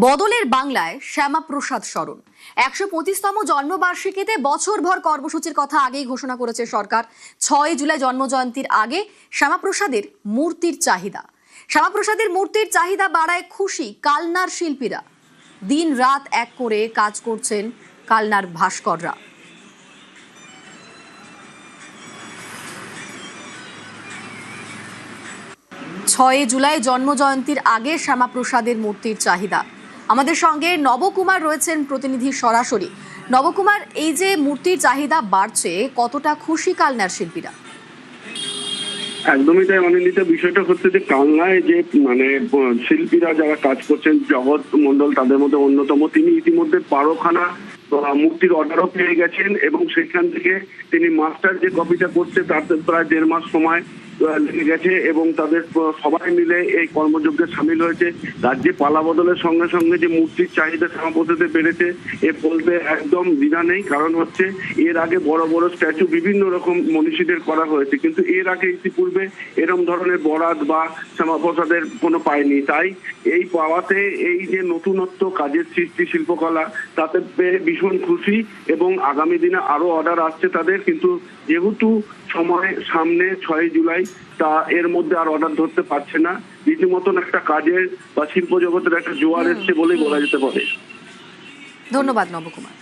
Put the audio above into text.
বদলের বাংলায় শ্যামাপ্রসাদ স্মরণ ১২৫তম জন্মবার্ষিকীতে বছরভর কর্মসূচির কথা আগেই ঘোষণা করেছে সরকার। ৬ জুলাই জন্মজয়ন্তীর আগে শ্যামাপ্রসাদের মূর্তির চাহিদা বাড়ায় খুশি কালনার শিল্পীরা। দিন রাত এক করে কাজ করছেন কালনার ভাস্কররা। ৬ জুলাই জন্মজয়ন্তীর আগে শ্যামাপ্রসাদের মূর্তির চাহিদা। আমাদের সঙ্গে নবকুমার রয়েছেন প্রতিনিধি সরাসরি। নবকুমার, এই যে মূর্তির চাহিদা বাড়ছে, কতটা খুশি কালনার শিল্পীরা? একদমই তাই অনিন্দিত। বিষয়টা হচ্ছে যে কালনায় যে শিল্পীরা যারা কাজ করছেন, জগৎ মন্ডল তাদের মধ্যে অন্যতম। তিনি ইতিমধ্যে 12খানা মূর্তির অর্ডারও পেয়ে গেছেন এবং সেখান থেকে তিনি মাস্টার যে কপিটা করছে তাতে প্রায় 1.5 মাস সময় লেগে গেছে এবং তাদের সবাই মিলে এই কর্মযজ্ঞে সামিল হয়েছে। রাজ্যে পালা বদলের সঙ্গে সঙ্গে যে মূর্তির চাহিদা শ্যামাপ্রসাদে বেড়েছে এ বলতে একদম দ্বিধা নেই। কারণ হচ্ছে এর আগে বড় বড় স্ট্যাচু বিভিন্ন রকম মনীষীদের করা হয়েছে, কিন্তু এর আগে ইতিপূর্বে এরকম ধরনের বরাত বা শ্যামাপ্রসাদের কোনো পায়নি। তাই এই পাওয়াতে এই যে নতুনত্ব কাজের সৃষ্টি শিল্পকলা তাতে ভীষণ খুশি এবং আগামী দিনে আরো অর্ডার আসছে তাদের। কিন্তু যেহেতু সময় সামনে 6 জুলাই, তা এর মধ্যে আর অর্ডার ধরতে পারছে না। রীতিমতন একটা কাজের বা শিল্প জগতের একটা জোয়ার এসছে বলেই বলা যেতে পারে। ধন্যবাদ নবকুমার।